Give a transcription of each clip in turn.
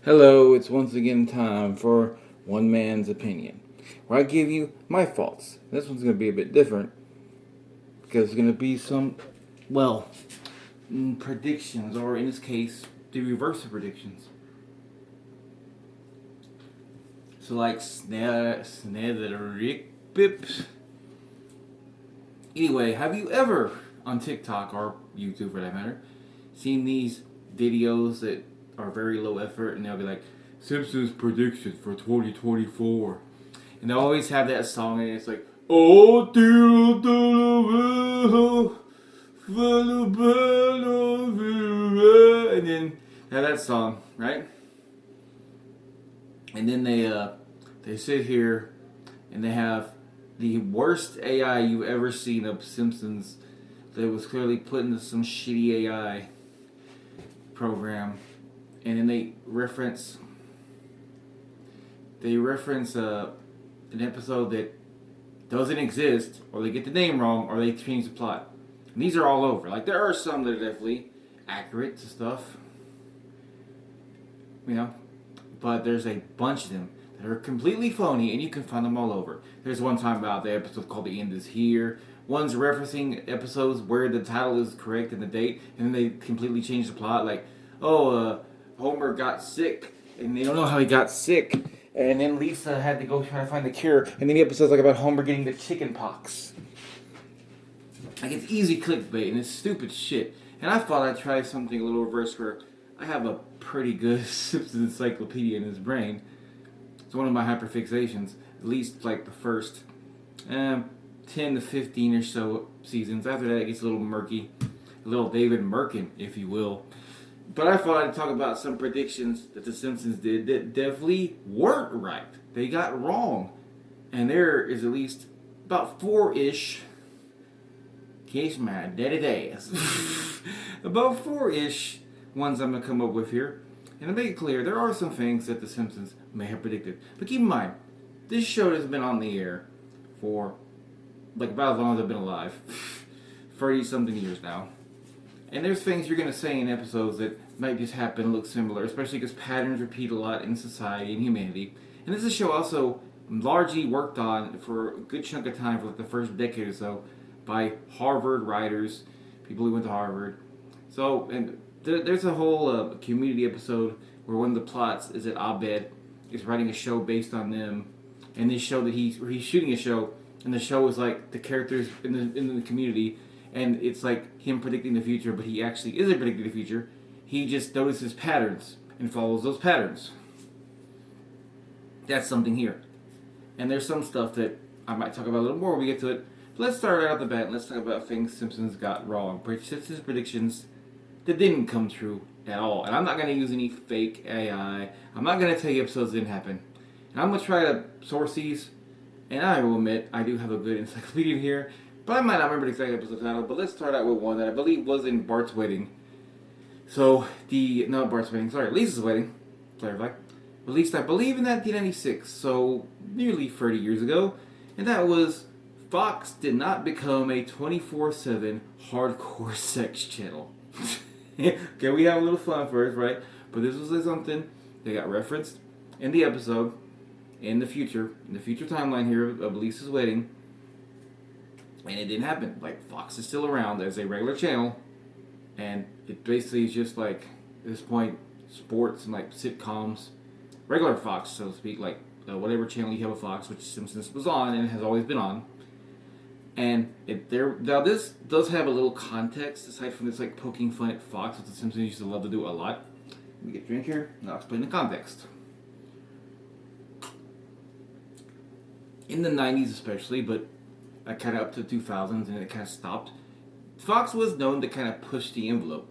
Hello, it's once again time for One Man's Opinion, where I give you my faults. This one's going to be a bit different because it's going to be some, well, predictions, or in this case, the reverse of predictions. So, like, Pips. Anyway, have you ever, on TikTok or YouTube for that matter, seen these videos that are very low effort and they'll be like, Simpsons predictions for 2024? And they always have that song and it's like, oh, and then they have that song, right? And then they sit here and they have the worst AI you've ever seen of Simpsons that was clearly put into some shitty AI program, and then they reference an episode that doesn't exist, or they get the name wrong, or they change the plot. And these are all over. Like, there are some that are definitely accurate to stuff, you know, but there's a bunch of them that are completely phony, and you can find them all over. There's one time about the episode called "The End Is Here." One's referencing episodes where the title is correct and the date, and then they completely change the plot. Like, Homer got sick, and they don't know how he got sick, and then Lisa had to go try to find the cure, and then the episode's like about Homer getting the chicken pox. Like, it's easy clickbait, and it's stupid shit. And I thought I'd try something a little reverse where I have a pretty good Simpsons encyclopedia in his brain. It's one of my hyperfixations. At least like the first 10 to 15 or so seasons. After that, it gets a little murky. A little David Merkin, if you will. But I thought I'd talk about some predictions that the Simpsons did that definitely weren't right. They got wrong. And there is at least about four-ish. Kiss my daddy ass. About four-ish ones I'm going to come up with here. And to make it clear, there are some things that The Simpsons may have predicted. But keep in mind, this show has been on the air for like about as long as I've been alive. 30-something years now. And there's things you're going to say in episodes that might just happen and look similar, especially because patterns repeat a lot in society and humanity. And this is a show also largely worked on for a good chunk of time, for like the first decade or so, by Harvard writers, people who went to Harvard. So, and there's a whole Community episode where one of the plots is that Abed is writing a show based on them, and this show that he's shooting a show, and the show is like the characters in the Community, and it's like him predicting the future, but he actually isn't predicting the future. He just notices patterns and follows those patterns. That's something here, and there's some stuff that I might talk about a little more when we get to it. But let's start right out the bat. And let's talk about things Simpsons got wrong. Simpsons predictions that didn't come true at all. And I'm not going to use any fake AI. I'm not going to tell you episodes didn't happen. And I'm going to try to source these. And I will admit, I do have a good encyclopedia here. But I might not remember the exact episode title. But let's start out with one that I believe was in Bart's wedding. So, not Bart's wedding, sorry, Lisa's wedding. Clarify. Released, I believe, in 1996. So, nearly 30 years ago. And that was, Fox did not become a 24/7 hardcore sex channel. Okay, we have a little fun first, right? But this was something that got referenced in the episode in the future timeline here of Lisa's wedding, and it didn't happen. Like, Fox is still around as a regular channel, and it basically is just like at this point sports and like sitcoms, regular Fox, so to speak, like whatever channel you have a Fox, which Simpsons was on and has always been on. And now this does have a little context aside from this like poking fun at Fox, which the Simpsons used to love to do a lot. Let me get a drink here, and I'll explain the context. In the 90s especially, but kind of up to the 2000s, and then it kind of stopped. Fox was known to kind of push the envelope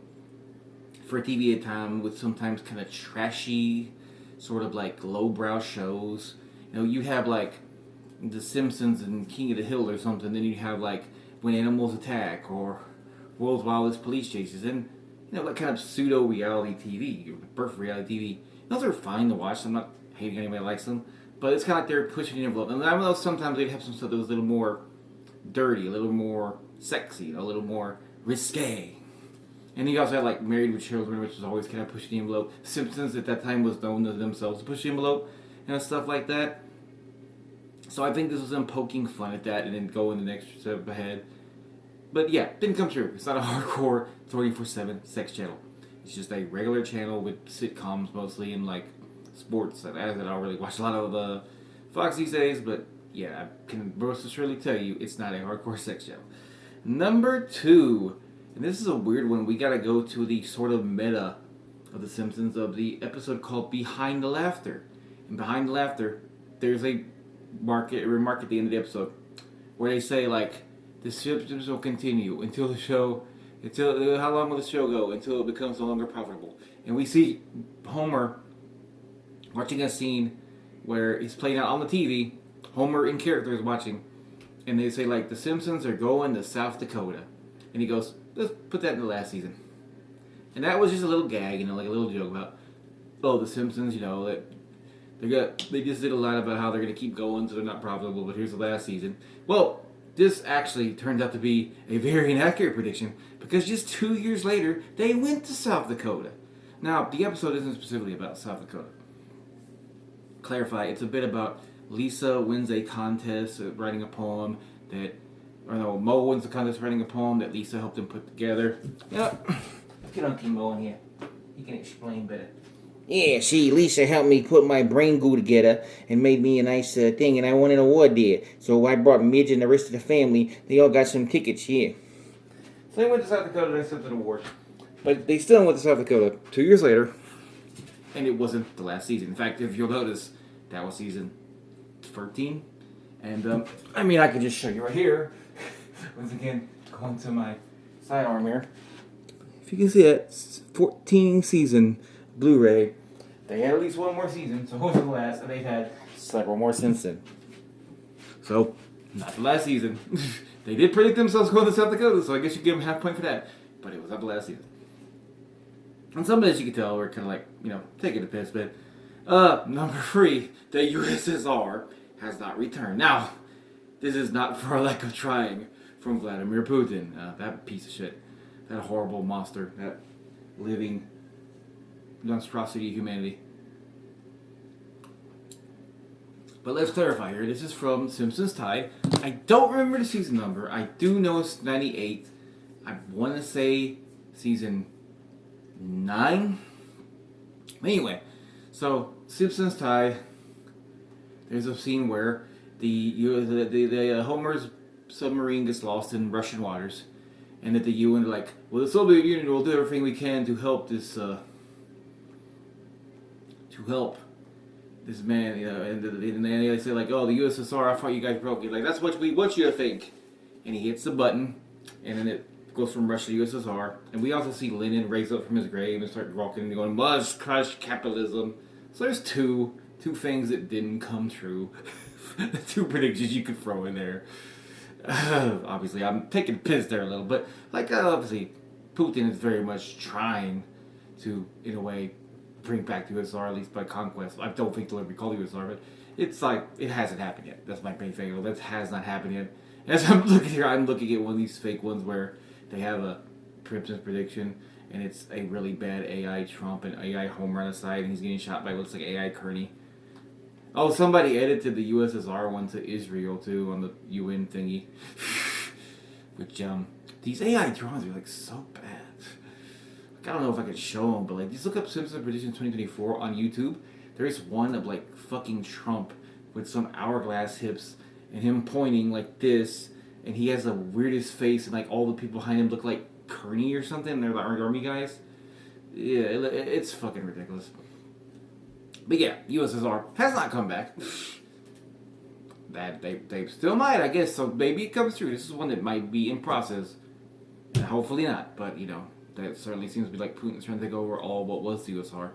for TV at a time with sometimes kind of trashy, sort of like lowbrow shows. You know, you have like The Simpsons and King of the Hill or something, then you have like When Animals Attack or World's Wildest Police Chases, and you know, like kind of pseudo reality TV, birth reality TV. Those are fine to watch. I'm not hating anybody that likes them, but it's kind of like they're pushing the envelope. And I know sometimes they'd have some stuff that was a little more dirty, a little more sexy, a little more risque. And he also had like Married with Children, which was always kind of pushing the envelope. Simpsons at that time was known to themselves to push the envelope and stuff like that. So I think this was them poking fun at that and then going the next step ahead. But yeah, didn't come true. It's not a hardcore 24/7 sex channel. It's just a regular channel with sitcoms mostly and like sports. As I don't really watch a lot of Fox these days, but yeah, I can most assuredly tell you it's not a hardcore sex channel. Number 2, and this is a weird one. We gotta go to the sort of meta of The Simpsons of the episode called Behind the Laughter. And Behind the Laughter, there's a remark at the end of the episode where they say like the Simpsons will continue until how long will the show go until it becomes no longer profitable. And we see Homer watching a scene where he's playing out on the TV. Homer in character is watching, and they say like the Simpsons are going to South Dakota, and he goes, let's put that in the last season. And that was just a little gag, like a little joke about, oh, the Simpsons, that they just did a line about how they're going to keep going so they're not profitable, but here's the last season. Well, this actually turned out to be a very inaccurate prediction because just 2 years later, they went to South Dakota. Now, the episode isn't specifically about South Dakota. Clarify, it's a bit about Lisa wins a contest writing a poem Mo wins the contest writing a poem that Lisa helped him put together. Yep. Get on Team Mo in here. He can explain better. Yeah, see, Lisa helped me put my brain goo together and made me a nice thing, and I won an award there. So I brought Midge and the rest of the family. They all got some tickets here. So they went to South Dakota and accepted an award. But they still went to South Dakota 2 years later, and it wasn't the last season. In fact, if you'll notice, that was season 13. And, I could just show you right here. Once again, going to my sidearm here. If you can see it, 14 season Blu-ray. They had at least one more season, so it wasn't the last, and they've had several more since then. So, not the last season. They did predict themselves going to South Dakota, so I guess you give them half point for that. But it was not the last season. And some of this you can tell we're kind of like, taking the piss, but number 3, the USSR has not returned. Now, this is not for a lack of trying from Vladimir Putin. That piece of shit. That horrible monster. That living monstrosity of humanity. But let's clarify here. This is from Simpsons Tide. I don't remember the season number. I do know it's 98. I want to say season 9. Anyway, so Simpsons Tide. There's a scene where the Homer's submarine gets lost in Russian waters, and that the UN are like, well, the Soviet Union will do everything we can to help this man, and they say like, oh, the USSR, I thought you guys broke it. Like, that's what we want you to think. And he hits the button, and then it goes from Russia to USSR. And we also see Lenin raise up from his grave and start walking and going, must crush capitalism. So there's two things that didn't come true. The 2 predictions you could throw in there. Obviously, I'm taking piss there a little, but obviously, Putin is very much trying to, in a way, bring back the USSR, at least by conquest. I don't think they'll ever be called the USSR, but it's like, it hasn't happened yet. That's my main thing. That has not happened yet. As I'm looking here, I'm looking at one of these fake ones where they have a Simpsons prediction, and it's a really bad AI Trump and AI Homer on the side, and he's getting shot by what looks like AI Kearney. Oh, somebody edited the USSR one to Israel, too, on the UN thingy. Which, these AI drawings are, so bad. I don't know if I could show them, but, just look up Simpsons Prediction 2024 on YouTube. There's one of, fucking Trump with some hourglass hips and him pointing like this, and he has the weirdest face, and, all the people behind him look like Kearney or something. They're, army guys. Yeah, it's fucking ridiculous. But yeah, USSR has not come back. That they still might, I guess. So maybe it comes through. This is one that might be in process. And hopefully not. But that certainly seems to be like Putin's trying to take over all what was the USSR.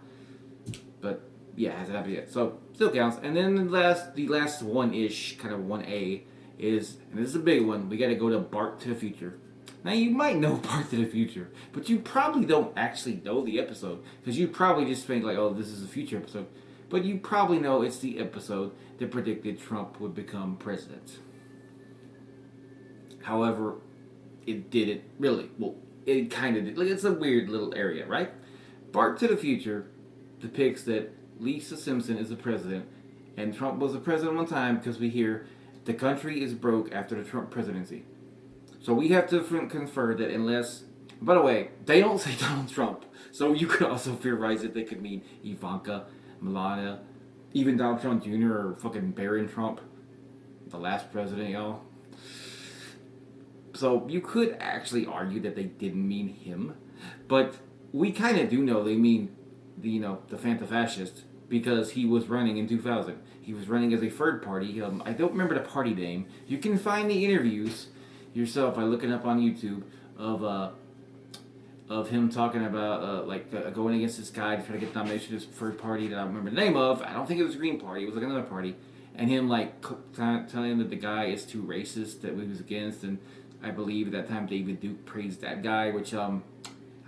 But yeah, it hasn't happened yet. So still counts. And then the last one-ish, kind of 1A, is, and this is a big one, we gotta go to Bart to the Future. Now, you might know Bart to the Future, but you probably don't actually know the episode, because you probably just think, oh, this is a future episode. But you probably know it's the episode that predicted Trump would become president. However, it didn't really. Well, it kind of like it's a weird little area, right? Bart to the Future depicts that Lisa Simpson is the president, and Trump was the president one time because we hear the country is broke after the Trump presidency. So we have to confer that unless, by the way, they don't say Donald Trump, so you could also theorize that they could mean Ivanka, Melania, even Donald Trump Jr. or fucking Barron Trump, the last president, y'all. So you could actually argue that they didn't mean him, but we kind of do know they mean the Fanta fascist because he was running in 2000. He was running as a third party. I don't remember the party name. You can find the interviews yourself by looking up on YouTube of him talking about going against this guy to try to get nomination as third party that I don't remember the name of. I don't think it was Green Party. It was like another party, and him telling him that the guy is too racist that he was against, and I believe at that time David Duke praised that guy, which I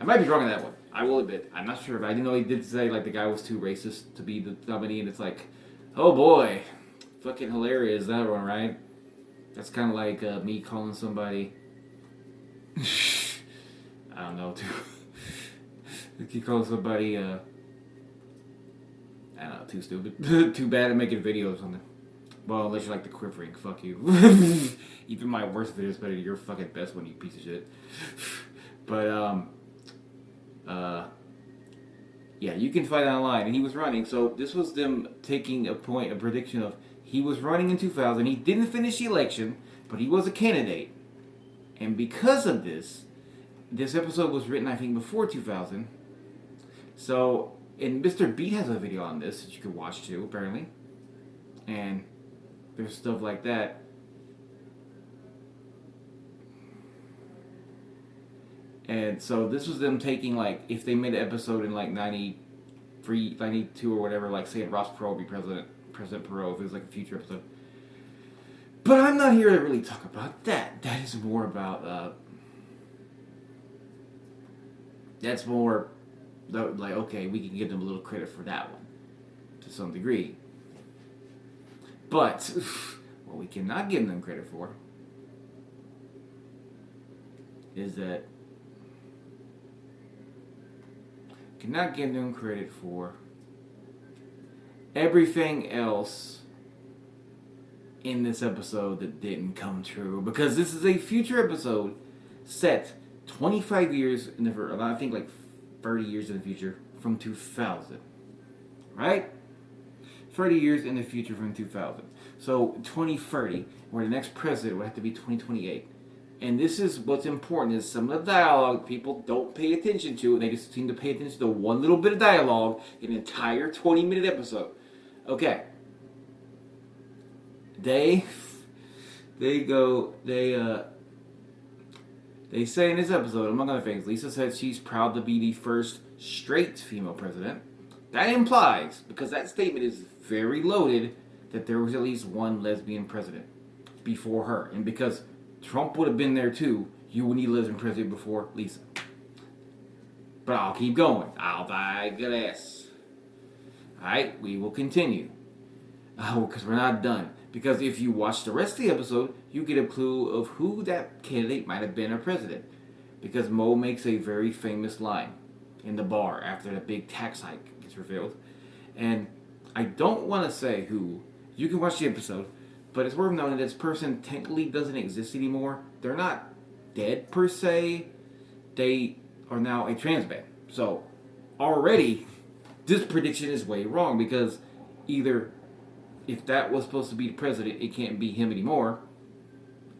might be wrong on that one. I will admit I'm not sure, but I didn't know he did say like the guy was too racist to be the nominee, and it's like, oh boy, fucking hilarious that one, right? That's kind of like me calling somebody. I don't know, too. If you call somebody, I don't know, too stupid. Too bad at making videos or something. Well, unless you like the quivering, fuck you. Even my worst video is better than your fucking best one, you piece of shit. But, yeah, you can find it online. And he was running, so this was them taking a prediction of he was running in 2000. He didn't finish the election, but he was a candidate. And because of this episode was written, I think, before 2000. So, and Mr. Beat has a video on this that you could watch too, apparently. And there's stuff like that. And so this was them taking, like, if they made an episode in, like, 93, 92 or whatever, like, saying Ross Perot would be President Perot if it was, like, a future episode. But I'm not here to really talk about that. That is more about, that's more, like, okay, we can give them a little credit for that one, to some degree. But, what we cannot give them credit for is that cannot give them credit for everything else in this episode that didn't come true, because this is a future episode set 25 years in the, I think like 30 years in the future from 2000, right? 30 years in the future from 2000. So 2030, where the next president would have to be 2028. And this is what's important, is some of the dialogue people don't pay attention to, and they just seem to pay attention to one little bit of dialogue in an entire 20-minute episode. Okay. They say in this episode, among other things, Lisa said she's proud to be the first straight female president. That implies, because that statement is very loaded, that there was at least one lesbian president before her. And because Trump would have been there too, you would need a lesbian president before Lisa. But I'll keep going. I'll digress. Alright, we will continue. Because we're not done. Because if you watch the rest of the episode, you get a clue of who that candidate might have been a president. Because Mo makes a very famous line in the bar after the big tax hike gets revealed. And I don't want to say who. You can watch the episode. But it's worth noting that this person technically doesn't exist anymore. They're not dead per se. They are now a trans man. So already, this prediction is way wrong, because either if that was supposed to be the president, it can't be him anymore.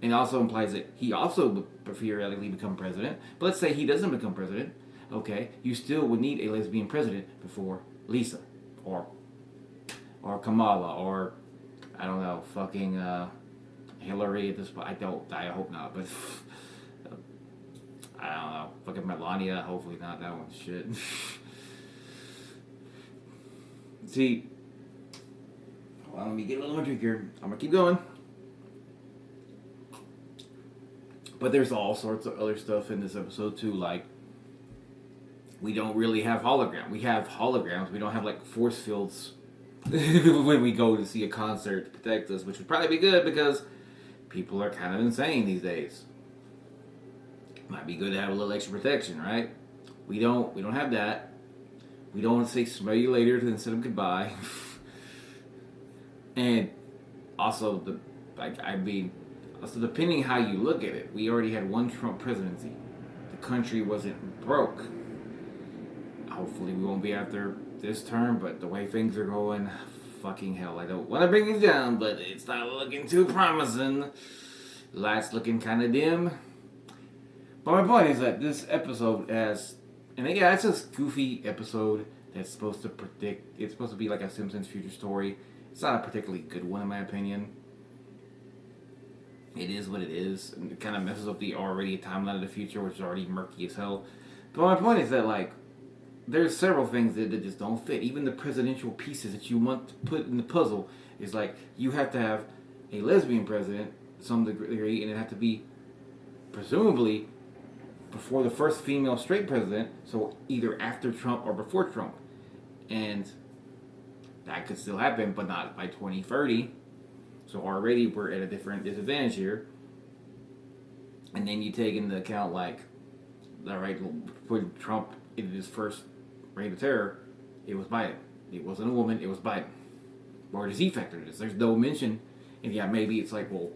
And also implies that he also would theoretically become president. But let's say he doesn't become president. Okay, you still would need a lesbian president before Lisa. Or Kamala. Or, I don't know, fucking Hillary at this point. I hope not. But, I don't know. Fucking Melania. Hopefully not. That one's shit. See, well, let me get a little more drink here. I'm gonna keep going. But there's all sorts of other stuff in this episode too, like we don't really have hologram. We have holograms. We don't have like force fields when we go to see a concert to protect us, which would probably be good because people are kind of insane these days. Might be good to have a little extra protection, right? We don't have that. We don't want to say smell you later instead of goodbye. And also I mean, also depending how you look at it, we already had one Trump presidency. The country wasn't broke. Hopefully we won't be after this term, but the way things are going, fucking hell, I don't want to bring it down, but it's not looking too promising. Lights looking kind of dim. But my point is that this episode has, and yeah, it's a goofy episode that's supposed to predict. It's supposed to be like a Simpsons future story. It's not a particularly good one in my opinion. It is what it is, and it kind of messes up the already timeline of the future, which is already murky as hell. But my point is that like there's several things that just don't fit. Even the presidential pieces that you want to put in the puzzle is like you have to have a lesbian president, to some degree, and it have to be presumably before the first female straight president, so either after Trump or before Trump. And that could still happen, but not by 2030. So already we're at a different disadvantage here. And then you take into account, like, all right, when Trump in his first reign of terror, it was Biden. It wasn't a woman, it was Biden. Where does he factor this? There's no mention. And yeah, maybe it's like, well,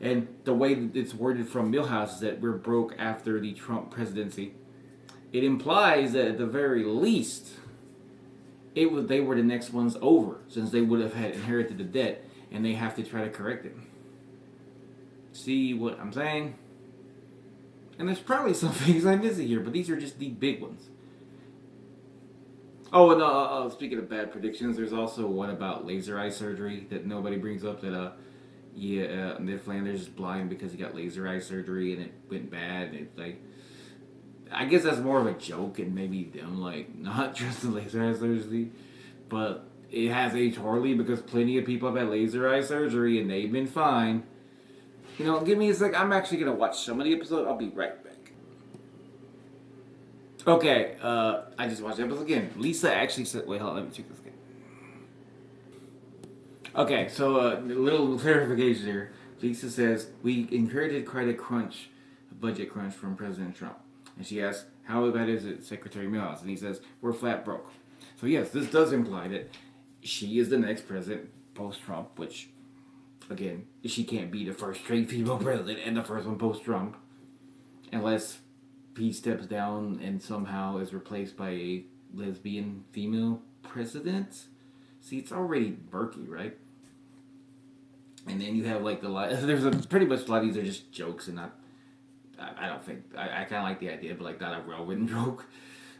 and the way that it's worded from Millhouse is that we're broke after the Trump presidency. It implies that at the very least, they were the next ones over, since they would have had inherited the debt, and they have to try to correct it. See what I'm saying? And there's probably some things I'm missing here, but these are just the big ones. Oh, and speaking of bad predictions, there's also one about laser eye surgery that nobody brings up. That Ned Flanders is blind because he got laser eye surgery and it went bad. And it's like, I guess that's more of a joke and maybe them like not trusting laser eye surgery, but it has aged horribly because plenty of people have had laser eye surgery and they've been fine. You know, give me a sec. I'm actually gonna watch some of the episode. I'll be right back. Okay, I just watched the episode again. Lisa actually said, wait, hold on, let me check this again. Okay, so a little clarification here. Lisa says, we inherited quite a budget crunch from President Trump. And she asks, how bad is it, Secretary Milhouse? And he says, we're flat broke. So yes, this does imply that she is the next president post-Trump, which, again, she can't be the first straight female president and the first one post-Trump. Unless he steps down and somehow is replaced by a lesbian female president. See, it's already murky, right? And then you have like there's pretty much a lot of these are just jokes and not. I don't think I kind of like the idea, but like not a well-written joke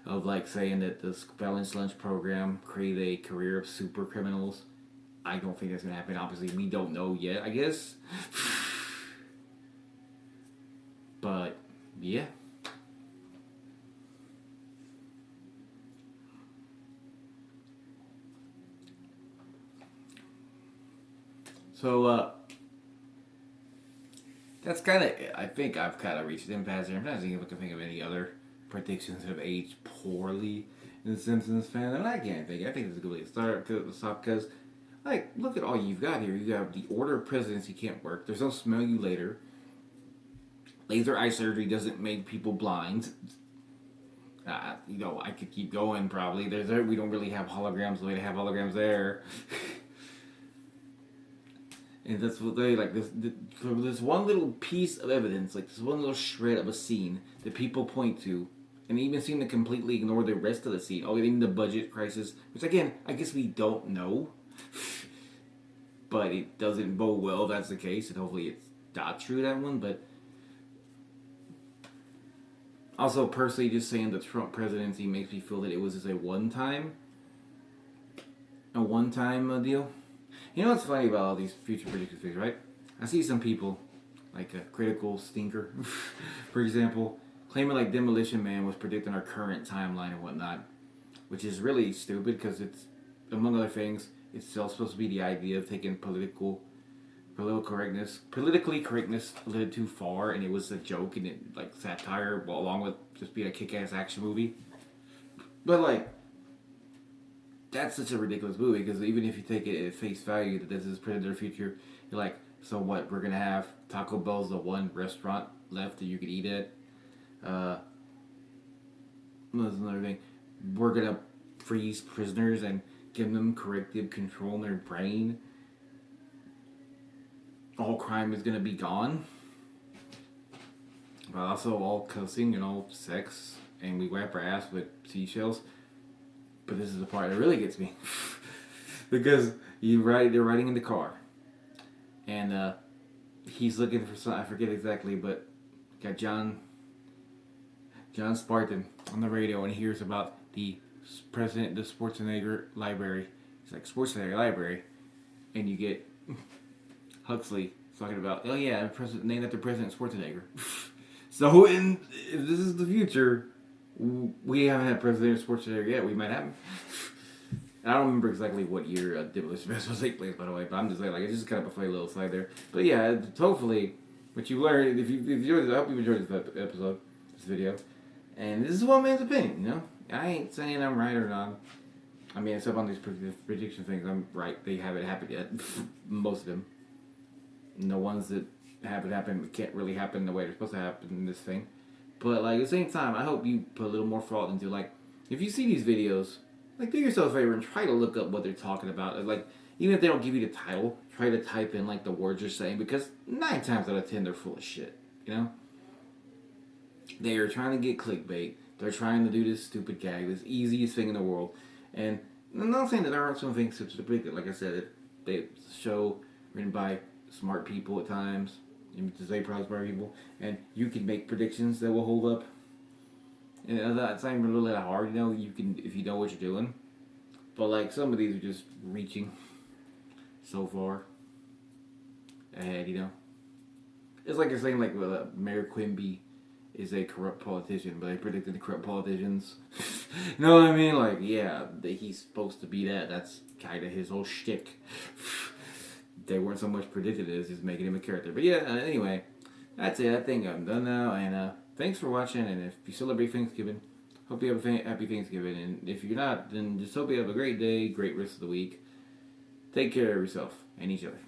of like saying that the balanced lunch program created a career of super criminals. I don't think that's gonna happen. Obviously, we don't know yet. I guess, but yeah. So, that's kind of, I think I've kind of reached an impasse here. I'm not thinking if I can think of any other predictions that have aged poorly in the Simpsons fan. And I can't think. I think this is a good way to start because, like, look at all you've got here. You have the order of presidency can't work. There's no smell you later. Laser eye surgery doesn't make people blind. I could keep going probably. We don't really have holograms the way they have holograms there. And that's what they like. This one little piece of evidence, like this one little shred of a scene that people point to, and even seem to completely ignore the rest of the scene. Oh, even the budget crisis, which again, I guess we don't know, but it doesn't bode well if that's the case, and hopefully it's not true that one. But also, personally, just saying the Trump presidency makes me feel that it was just a one-time deal. You know what's funny about all these future predictive things, right? I see some people, like a critical stinker, for example, claiming like Demolition Man was predicting our current timeline and whatnot, which is really stupid because it's, among other things, it's still supposed to be the idea of taking politically correctness a little too far, and it was a joke and it like satire along with just being a kick-ass action movie. But like, that's such a ridiculous movie because even if you take it at face value that this is Predator future, you're like, so what? We're gonna have Taco Bell's the one restaurant left that you could eat at. That's another thing. We're gonna freeze prisoners and give them corrective control in their brain. All crime is gonna be gone. But also all cussing and all sex, and we wipe our ass with seashells. But this is the part that really gets me. Because they're riding in the car. And he's looking for some, I forget exactly, but got John Spartan on the radio, and he hears about the president of the Schwarzenegger Library. He's like, Schwarzenegger Library. And you get Huxley talking about, oh yeah, named after President Schwarzenegger. So if this is the future, we haven't had President Schwarzenegger yet. We might have him. I don't remember exactly what year Demolition Man was take place, by the way, but I'm just saying, like, it's just kind of a funny little slide there. But yeah, hopefully, what you learned, if you enjoyed this, I hope you enjoyed this episode, this video. And this is one man's opinion, you know? I ain't saying I'm right or not. I mean, except on these prediction things, I'm right. They haven't happened yet. Most of them. And the ones that haven't happened can't really happen the way they're supposed to happen in this thing. But, like, at the same time, I hope you put a little more thought into, like, if you see these videos, like, do yourself a favor and try to look up what they're talking about. Like, even if they don't give you the title, try to type in, like, the words they're saying, because 9 times out of 10, they're full of shit, you know? They are trying to get clickbait. They're trying to do this stupid gag, this easiest thing in the world. And I'm not saying that there aren't some things such as big, like I said, they show written by smart people at times, to say probably smart people, and you can make predictions that will hold up. And it's not even really that hard, you know. You can, if you know what you're doing. But like some of these are just reaching so far ahead, you know. It's like you're saying, like, Mayor Quimby is a corrupt politician, but they predicted the corrupt politicians. You know what I mean? Like, yeah, he's supposed to be that. That's kind of his whole shtick. They weren't so much predicted as just making him a character. But yeah, anyway, that's it. I think I'm done now. And thanks for watching. And if you celebrate Thanksgiving, hope you have a happy Thanksgiving. And if you're not, then just hope you have a great day, great rest of the week. Take care of yourself and each other.